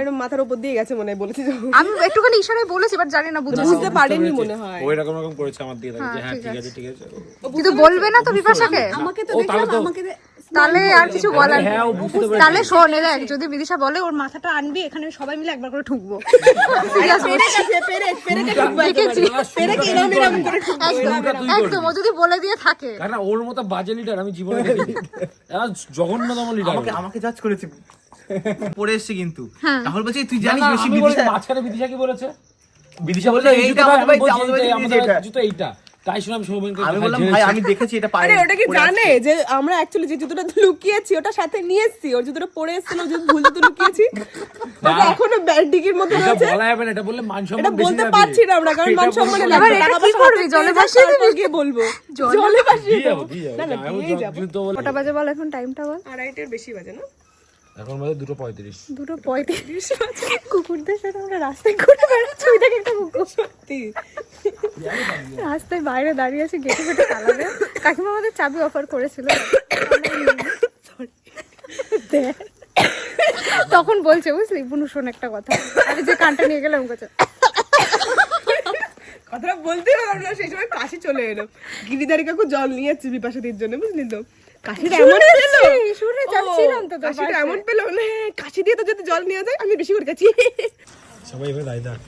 [SPEAKER 4] এরকম মাথার উপর দিয়ে গেছে মনে হয়, বলেছি যখন।
[SPEAKER 1] আমি একটুখানি ইশারায় বলেছি, বাট জানি না
[SPEAKER 4] বুঝতে পারেনি মনে হয়।
[SPEAKER 7] ওই রকম রকম করেছে আমার দিকে, যে হ্যাঁ ঠিক আছে ঠিক আছে।
[SPEAKER 1] কিন্তু বলবে না তো বিপাশাকে,
[SPEAKER 4] আমাকে তো দেখলাম, আমাকে
[SPEAKER 1] তাহলে আর কিছু বলার নেই।
[SPEAKER 7] হ্যাঁ ও বুঝতে পেরেছে।
[SPEAKER 1] তাহলে শোন, দেখ যদি বিদিশা বলে ওর মাথাটা আনবি, এখানে সবাই মিলে একবার করে ঠুকবো। একদম, ও যদি বলে দিয়ে থাকে।
[SPEAKER 7] কারণ ওর মতো বাজে লিডার আমি জীবনে দেখিনি। জঘন্যতম লিডার।
[SPEAKER 6] আমাকে জাজ করেছে পড়ে এসছে, কিন্তু রাহুল বলছে তুই জানিস বেশি
[SPEAKER 7] আমি বলেছি,
[SPEAKER 6] বিদিশা
[SPEAKER 7] মাঝখানে বিদিশা কি বলেছে?
[SPEAKER 6] বিদিশা বলছে এইটা
[SPEAKER 7] আমাদের জুতো এইটা, তাই শুনে আমি সৌমেনকে
[SPEAKER 6] আমি বললাম ভাই আমি দেখেছি এটা পায়ে।
[SPEAKER 4] আরে ওটা কি জানে যে আমরা অ্যাকচুয়ালি যে জুতোটা লুকিয়েছি ওটা সাথে নিয়ে এসেছি, ওর জুতোটা পরে এসেছিল, যে ভুল জুতো লুকিয়েছি ওটা এখনো ডিগির মধ্যে
[SPEAKER 7] এটা
[SPEAKER 4] রয়েছে।
[SPEAKER 7] বলা যাবে না, এটা বললে মান
[SPEAKER 4] এটা
[SPEAKER 7] সম্মান বেশি
[SPEAKER 4] বলতে
[SPEAKER 7] যাবে।
[SPEAKER 4] পারছি না আমরা, কারণ মান সম্মানে
[SPEAKER 1] এবার এটা কি করবি? জলে ভাসিয়ে দিবি?
[SPEAKER 4] গিয়ে বলবো জলে ভাসিয়ে
[SPEAKER 7] দিয়ে
[SPEAKER 4] দেবো।
[SPEAKER 7] যাবো, দিয়ে
[SPEAKER 4] না না
[SPEAKER 7] যাবো।
[SPEAKER 4] দিয়ে যাবো।
[SPEAKER 7] জুতো বলে
[SPEAKER 1] কটা বাজে বল এখন, টাইমটা বল।
[SPEAKER 4] 2:30 বেশি বাজে না?
[SPEAKER 7] এখন বাজে 2:35।
[SPEAKER 1] 2:35 বাজে। কুকুরদের সাথে আমরা রাস্তায় ঘুরে বেড়াচ্ছি, ওই দেখ একটা কুকুর।
[SPEAKER 4] সত্যি
[SPEAKER 1] রাস্তায় বাইরে দাঁড়িয়ে আছে, গেটে গেটে তালা দেয়। কাকিমা আমাদের চাবি অফার করেছিল, তখন বলছে বুঝলি বুনু শোন একটা কথা, আমি যে কানটা নিয়ে গেলাম কাছে
[SPEAKER 4] কথাটা বলতে পারলাম না, সেই সময় কাশি চলে এলো। গিরিধারী কাকু জল নিয়ে যাচ্ছে বিপাশাদির জন্য, বুঝলি তো? কাশিটা এমন পেলো,
[SPEAKER 1] শুনে যাচ্ছিলাম তো তোর
[SPEAKER 4] কাশিটা
[SPEAKER 1] পাশে।
[SPEAKER 4] এমন পেলো না, কাশি দিয়ে তো যদি জল নিয়ে যায় আমি বেশি করে গেছি।
[SPEAKER 7] সবাই এবার দায় দাঁড়।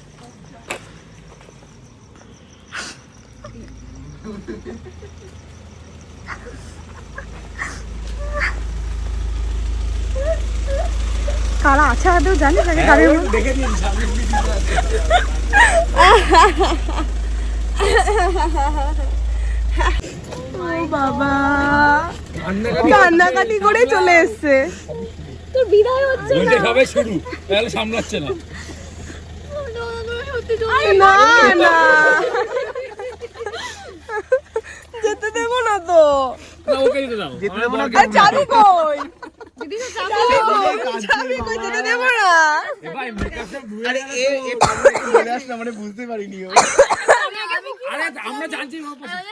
[SPEAKER 1] কারা আছে আদৌ জানিস নাকি গাড়ির মধ্যে?
[SPEAKER 7] দেখে নিন সামনে বিদিশা আছে।
[SPEAKER 1] ও বাবা,
[SPEAKER 4] কান্নাকাটি করে চলে এসছে।
[SPEAKER 5] তোর বিদায় হচ্ছে না।
[SPEAKER 7] খাবে শুরু তাহলে সামলাচ্ছে না।
[SPEAKER 5] সত্যি
[SPEAKER 4] না না যেতে দেবো না তো।
[SPEAKER 7] ওকে দিতে দাও।
[SPEAKER 4] আর চাবি কই? চাবি কই? যেতে দেবো না।
[SPEAKER 7] ভাই মেকআপ সব ধুয়ে
[SPEAKER 6] আরে এ পাবলিক বলে আসলে মানে বুঝতে পারিনি ও।
[SPEAKER 7] আরে আমরা জানছি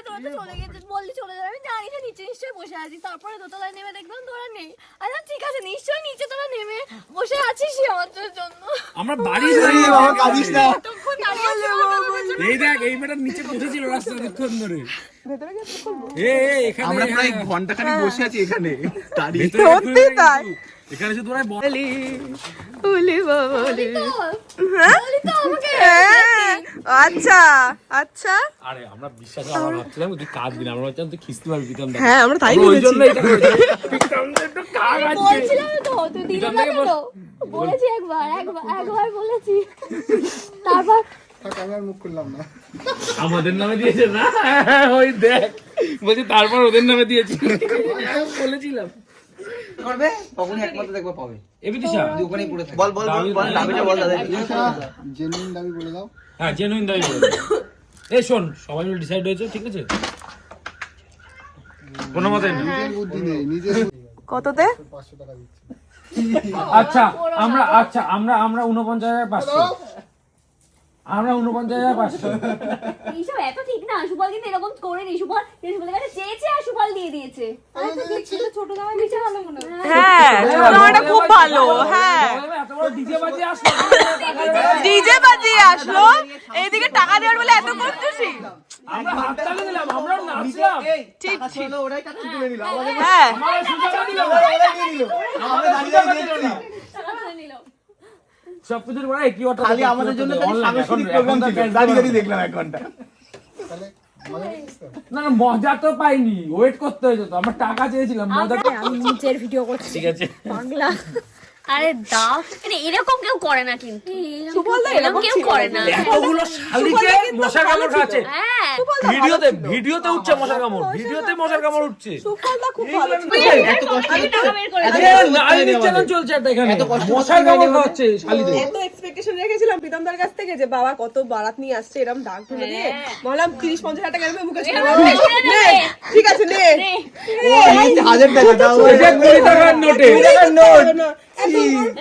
[SPEAKER 5] তোরা তো চলে গেছিস, বললি চলে যাবে, আমি জানি যে নিচে নিশ্চয়ই বসে আছিস। তারপরে দোতলায় নেমে দেখলাম তোরা নেই। আচ্ছা ঠিক আছে, নিশ্চয়ই নিচে তোরা নেমে বসে আছিস আমাদের জন্য।
[SPEAKER 7] আমরা বাড়ি
[SPEAKER 6] বাবা কাঁদিস না।
[SPEAKER 5] তখন দাঁড়িয়ে আছি, আমার বাবা বলছে,
[SPEAKER 7] এই দেখ এই মেয়েটা নিচে বসেছিল রাস্তা অনেকক্ষণ ধরে। এখানে
[SPEAKER 6] আমরা প্রায় ঘন্টা খানিক বসে আছি এখানে দাঁড়িয়ে।
[SPEAKER 4] সত্যি তাই?
[SPEAKER 7] এখানে শুধু তোরা
[SPEAKER 4] বলি বাবলি।
[SPEAKER 5] বলি তো আমাকে।
[SPEAKER 4] আচ্ছা আচ্ছা
[SPEAKER 7] আরে আমরা বিশ্বাস আমরা ভাবছিলাম তুই কাঁদবি না, আমরা ভাবছিলাম তুই খিস্তি পারবি প্রীতম দা।
[SPEAKER 4] হ্যাঁ আমরা তাই
[SPEAKER 7] ওই
[SPEAKER 4] বলেছি।
[SPEAKER 7] জন্য এটা করেছি। প্রীতম দা একটু কাগ আছে।
[SPEAKER 5] বলছিলাম তো, তুই দিলে না কেন? বলেছি একবার বলেছি। তারপর
[SPEAKER 9] ক্যামেরার মুখ করলাম না।
[SPEAKER 7] আমাদের নামে দিয়েছে না? ওই দেখ বলছি তারপর ওদের নামে দিয়েছি বলেছিলাম।
[SPEAKER 6] করবে তখনই একমাত্র দেখবে পাবে।
[SPEAKER 7] এবিদিশা
[SPEAKER 6] ওখানেই পড়ে থাকে। বল বল বল দাবিটা বল দাদা।
[SPEAKER 9] জেনুইন দাবি বলে দাও।
[SPEAKER 7] হ্যাঁ জেনুইন দাবি বলে। এই শোন সবাই মিলে ডিসাইড হয়েছে, ঠিক আছে? কোনো মতে না।
[SPEAKER 9] নিজের বুদ্ধি নেই, নিজের
[SPEAKER 4] কততে?
[SPEAKER 9] 500 টাকা দিচ্ছি।
[SPEAKER 7] আচ্ছা আমরা 49,500 আমরা 49,500।
[SPEAKER 5] এইসব এত ঠিক না। সুবল কিন্তু এরকম করেনি। সুবলের কাছে চেয়েছে আর সুবল দিয়ে দিয়েছে। ছোট দামে নিচে ভালো মনে হয়।
[SPEAKER 4] হ্যাঁ এটা খুব ভালো। হ্যাঁ
[SPEAKER 7] এত বড় ডিজে বাজিয়ে আসলো।
[SPEAKER 4] ডিজে বাজিয়ে আসলো, এইদিকে টাকা দেওয়ার বলে এত করতেছি।
[SPEAKER 7] আমরা হাততালি দিলাম, আমরা নাচলাম।
[SPEAKER 4] ঠিক ঠিক।
[SPEAKER 6] ওরাই টাকা তুলে নিল। আমাদের
[SPEAKER 4] হ্যাঁ
[SPEAKER 7] আমরা সুযোগ দিলাম।
[SPEAKER 6] ওরাই নিয়ে নিল। আমরা দাঁড়িয়ে দেখছি।
[SPEAKER 5] টাকা তুলে নিল।
[SPEAKER 7] সবকিছুর পরে কি ওটা
[SPEAKER 6] খালি আমাদের জন্য খালি সাংস্কৃতিক প্রোগ্রাম ছিল। দাঁড়িয়ে দেখলাম 1 ঘন্টা।
[SPEAKER 9] তাহলে মজা পেয়েছিস তো?
[SPEAKER 7] না না মজা তো পাইনি, ওয়েট করতে হয়েছে তো। আমরা টাকা চেয়েছিলাম, মজা তো
[SPEAKER 5] আমি নিচের ভিডিও করছি।
[SPEAKER 7] ঠিক আছে।
[SPEAKER 5] পাগলা। আরে দাও, মানে এরকম কেউ করে না কিন্তু।
[SPEAKER 4] সুবলদা
[SPEAKER 5] এরকম কেউ করে না।
[SPEAKER 7] এতগুলো শালিকে মশার কামড় খাচ্ছে।
[SPEAKER 5] হ্যাঁ।
[SPEAKER 7] ভিডিওতে উঠছে মশার কামড়, ভিডিওতে মশার কামড় উঠছে।
[SPEAKER 4] সুফলদা খুব ভালো।
[SPEAKER 6] এত কষ্ট
[SPEAKER 5] আমি টাকা বের করে
[SPEAKER 7] আরে নারী চ্যানেল চলছে একটা এখানে, মশার কামড় খাচ্ছে শালিদের।
[SPEAKER 4] এত এক্সপেকটেশন রেখেছিলাম প্রীতমদার কাছ থেকে যে বাবা কত বারাত নিয়ে আসছে এরকম ডাক তুলে দিয়ে, বললাম 30-50 হাজার টাকা নেবে মুখে ছিল। নে ঠিক আছে নে।
[SPEAKER 6] ও এই 1000 টাকা দাও।
[SPEAKER 7] ওই যে 20 টাকার নোটে।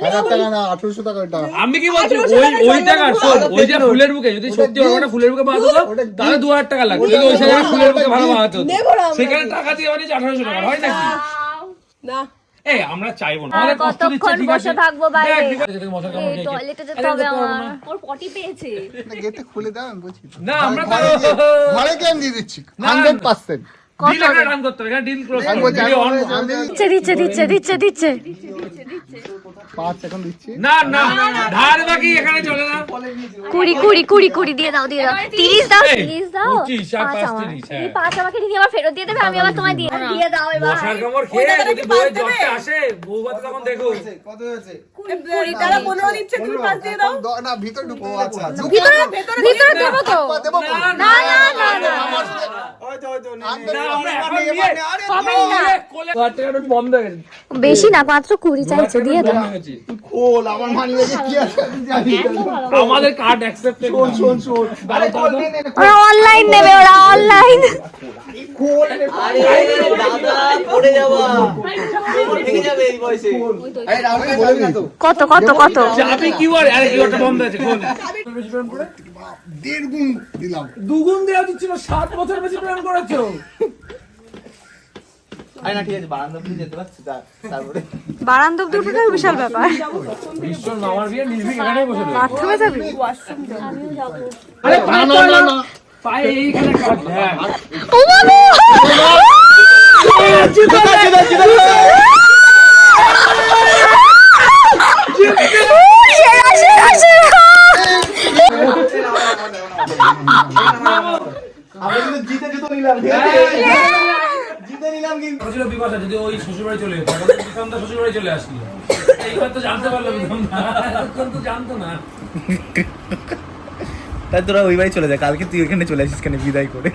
[SPEAKER 9] 1000 টাকা না, 1800 টাকা ওটা।
[SPEAKER 7] আমি কি বলছি ওই টাকা শোন, ওই যে ফুলের বুকে যদি সত্যি ওটা ফুলের বুকে বাঁধতো তাহলে 2000 টাকা লাগবে। যদি ওই জায়গায় ফুলের বুকে ভালো বাঁধতো সেখানে টাকা দিয়ে মানে 1800 টাকা হয় নাকি?
[SPEAKER 4] না
[SPEAKER 7] এই আমরা চাইবো না, আমাদের কষ্ট দিচ্ছে,
[SPEAKER 5] কতক্ষণ
[SPEAKER 7] ঠিক আছে?
[SPEAKER 5] বসে থাকবো বাইরে?
[SPEAKER 7] দেখ, ঠিক আছে, তোকে মশার কামড় খেয়েছে।
[SPEAKER 5] টয়লেটে যেতে
[SPEAKER 7] আরে
[SPEAKER 5] হবে
[SPEAKER 7] যেতে পারবো
[SPEAKER 5] আমার।
[SPEAKER 7] না।
[SPEAKER 5] ওর পটি পেয়েছে।
[SPEAKER 9] না গেটে খুলে দাও, আমি বলছি তো।
[SPEAKER 7] না আমরা তো
[SPEAKER 9] ঘরে কি আমি দিয়ে দিচ্ছি
[SPEAKER 7] না,
[SPEAKER 9] 100%।
[SPEAKER 7] ডিল একটা রান করতে হবে, এখানে ডিল ক্লোজ
[SPEAKER 9] আমি
[SPEAKER 7] করতে
[SPEAKER 9] বলছি,
[SPEAKER 7] হবে,
[SPEAKER 9] আমি
[SPEAKER 7] on করতে হবে।
[SPEAKER 5] দিচ্ছে।
[SPEAKER 9] 5 এখন দিচ্ছি।
[SPEAKER 7] না না ধার বাকি এখানে চলে না।
[SPEAKER 5] 20 দিয়ে দাও 30 দাও
[SPEAKER 7] এই,
[SPEAKER 5] 30 দাও
[SPEAKER 7] 25 আর 5 30, হ্যাঁ।
[SPEAKER 5] 5 আমাকে দিয়ে আবার ফেরত দিয়ে দেবে, আমি আবার তোমায় দিয়ে দাও এবার।
[SPEAKER 7] মশার কামড় খেয়ে যদি বউয়ের জ্বরটা আসে, বউ বাদ তখন দেখো।
[SPEAKER 6] কত হয়েছে?
[SPEAKER 4] তারা 15 দিচ্ছে, তুমি 5 দিয়ে দাও।
[SPEAKER 9] না ভিতর ঢুকো। আচ্ছা
[SPEAKER 5] ভিতরে দেবো তো।
[SPEAKER 9] দেবো তো।
[SPEAKER 5] না
[SPEAKER 7] না, আমরা এখন নিয়ে
[SPEAKER 5] হবেই না।
[SPEAKER 7] কোলে 1000 টাকার নোট বন্ধ হয়ে গেছে।
[SPEAKER 5] বেশি না, মাত্র 20 চাইছে, দিয়ে দাও।
[SPEAKER 7] বন্ধ হয়ে গেছে।
[SPEAKER 9] খোল, আমার মানি ব্যাগে কি আছে আমি জানি না।
[SPEAKER 7] আমাদের কার্ড অ্যাকসেপ্টেড।
[SPEAKER 9] শোন
[SPEAKER 6] আরে খোল নে নে।
[SPEAKER 5] ওরা অনলাইন নেবে, ওরা অনলাইন।
[SPEAKER 6] আরে দাদা পড়ে যাবা। ভেঙে যাবে এই বয়সে। আরে রাউন্ড যাবে না তো।
[SPEAKER 5] কত
[SPEAKER 7] চাবি কি বলে? আরে কি ওটা বন্ধ আছে, খোল।
[SPEAKER 9] 1.5 গুণ দিলাম।
[SPEAKER 7] দুগুণ দেওয়া দিচ্ছিল, 7 বছর বেশি প্ল্যান করেছো।
[SPEAKER 6] আরে না ঠিক আছে, বারান্দা অবধি যেতে পারছি তারপরে।
[SPEAKER 1] বারান্দব দুটোটা বিশাল ব্যাপার।
[SPEAKER 7] বিশ্বর মামার বিয়ে নির্ভীক এখানেই বসে রয়েছে।
[SPEAKER 1] বাথরুমে যাবি?
[SPEAKER 5] আমিও যাবো।
[SPEAKER 7] আরে
[SPEAKER 9] না।
[SPEAKER 7] পায়ে এইখানে কাট। হ্যাঁ
[SPEAKER 5] ও বাবা,
[SPEAKER 6] আমরা কিন্তু জিতে নিলাম। জিতে নিলাম কিন্তু।
[SPEAKER 7] ছিল বিপাশা যদি ওই শ্বশুরবাড়ি চলে যেত, এখন বিক্রমদা শ্বশুরবাড়ি চলে আসলো। এইবার তো জানতে পারলো বিক্রমদা, এতক্ষণ তো জানতো না।
[SPEAKER 6] তাই তোরা ওই বাড়ি চলে যা, কালকে তুই ওখানে চলে আসিস কেন বিদায় করে।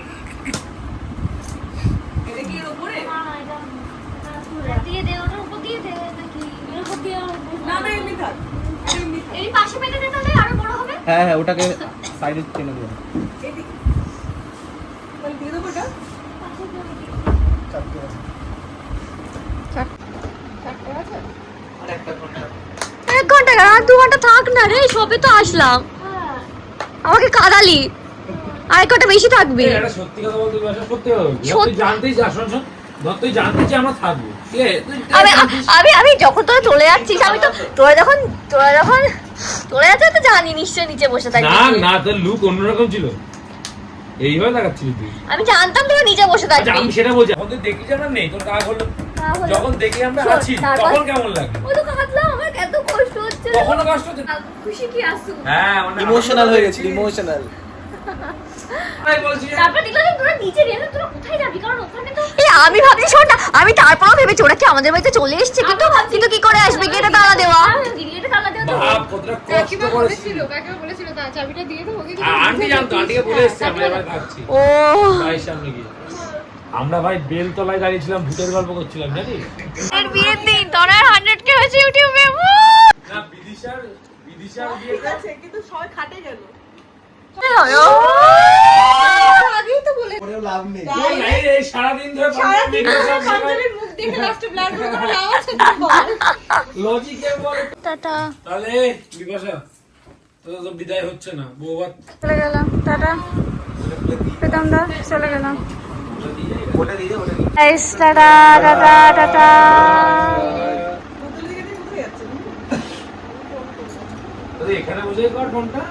[SPEAKER 5] দিয়ে দে, ওটার উপর দিয়ে দে নাকি এর উপর দিয়ে
[SPEAKER 4] না না এমনি থাক
[SPEAKER 5] এই পাশে পেতে দে, তাহলে আরো বড় হবে।
[SPEAKER 7] হ্যাঁ হ্যাঁ ওটাকে সাইডে টেনে দেবো।
[SPEAKER 4] তাহলে দিয়ে দেবো এটা
[SPEAKER 5] এক ঘন্টা আর 2 ঘন্টা থাক না রে, সবে তো আসলাম। আমাকে কাদালি আর 1 ঘন্টা বেশি থাকবি।
[SPEAKER 10] এটা সত্যি কথা বলতে ভাষা সত্যি কথা বলবি। তুই জানতেই যা শোন শোন ধর তুই জানতেই যে আমরা থাকবো ঠিক আছে
[SPEAKER 5] আমি যখন তোরা চলে যাচ্ছিস, আমি তো তোরা যখন চলে যাচ্ছে তো জানি নিশ্চয়ই নিচে বসে থাকবি।
[SPEAKER 10] না না তোর লুক অন্যরকম ছিল, এইভাবে দেখাচ্ছিলি তুই।
[SPEAKER 5] আমি জানতাম তোরা নিচে বসে
[SPEAKER 10] আচ্ছা
[SPEAKER 5] থাকবি।
[SPEAKER 10] আমি সেটা বলছি, এখন তুই দেখলি যে আমরা নেই, তোর কাজ হলো যখন দেখি আমরা আছি তখন কেমন লাগে?
[SPEAKER 5] ও তো কাঁদলাম, আমার এত কষ্ট হচ্ছে।
[SPEAKER 10] কখনো কষ্ট হচ্ছে?
[SPEAKER 5] খুশি কি আসু।
[SPEAKER 10] হ্যাঁ মানে
[SPEAKER 6] ইমোশনাল হয়ে গেছিল, ইমোশনাল।
[SPEAKER 10] আমি বলছি যে
[SPEAKER 5] তারপর দেখলাম যে তোরা নিচে নেমে তোরা কোথায় যাবি, কারণ ওখানে তো আমি ভাবছি শোন না, আমি তারপরও ভেবেছি ওরা কি আমাদের বাড়িতে চলে এসেছে, কিন্তু কি করে আসবে, গেটে তালা দেওয়া, গেটে তালা দেওয়া তো
[SPEAKER 10] বাপ কতটা কষ্ট করেছিল।
[SPEAKER 1] কাকে বলেছিল তা চাবিটা দিয়ে দেবো কিন্তু
[SPEAKER 10] আন্টি জানতো, আন্টিকে বলে এসেছে আমরা এবার থাকছি
[SPEAKER 5] ও
[SPEAKER 10] ভাইয়ের সামনে গিয়ে। আমরা ভাই বেলতলায় দাঁড়িয়েছিলাম, ভূতের গল্প করছিলাম জানিস?
[SPEAKER 5] এর বিয়ের দিন তোরা 100k হয়েছে ইউটিউবে।
[SPEAKER 10] না বিদিশার বিয়েতে
[SPEAKER 4] কিন্তু সবাই খাটে গেল
[SPEAKER 1] আগেই তো বলে
[SPEAKER 6] পরেও লাভ নেই।
[SPEAKER 10] ওই নাই রে, সারাদিন ধরে
[SPEAKER 4] পাঞ্জাবির মুখ দেখে লাস্টে ব্লার করে কোনো লাভ আছে
[SPEAKER 10] লজিকে বলে।
[SPEAKER 5] টাটা
[SPEAKER 10] তাহলে বিপাশা তোর তো বিদায় হচ্ছে না, বউবাত
[SPEAKER 1] চলে গেলাম, টাটা প্রীতম দা, চলে গেলাম
[SPEAKER 6] ওটা দিয়ে দে, ওটা দিয়ে দে।
[SPEAKER 5] Guys, tata tata tata.
[SPEAKER 10] তোদের এখানে বসে কর ফোনটা।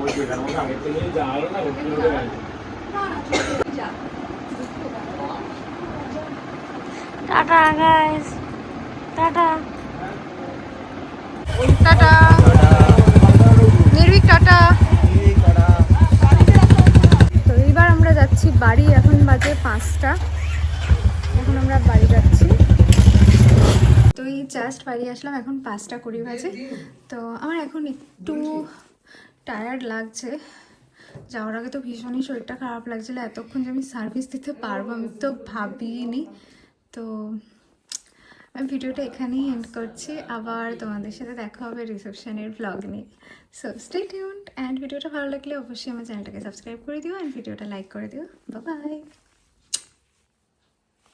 [SPEAKER 10] ওই যেখানে মধ্যে আগের থেকে যা হলো না ওখানে উঠে গেল।
[SPEAKER 5] টাটা গাইস, টাটা
[SPEAKER 1] টাটা নির্ভীক, টাটা। তো এইবার আমরা যাচ্ছি বাড়ি, এখন বাজে 5টা, এখন আমরা বাড়ি যাচ্ছি। তো এই জাস্ট বাড়ি আসলাম, এখন 5:20 বাজে। তো আমার এখন একটু টায়ার্ড লাগছে, যাওয়ার আগে তো ভীষণই শরীরটা খারাপ লাগছিল, এতক্ষণ যে আমি সার্ভিস দিতে পারবো আমি তো ভাবিনি। তো আমি ভিডিওটা এখানেই এন্ড করছি, আবার তোমাদের সাথে দেখা হবে রিসেপশনের ব্লগ নিয়ে। সো স্টে টিউনড, অ্যান্ড ভিডিওটা ভালো লাগলে অবশ্যই আমার চ্যানেলটাকে সাবস্ক্রাইব করে দিও অ্যান্ড ভিডিওটা লাইক করে দিও। Bye bye.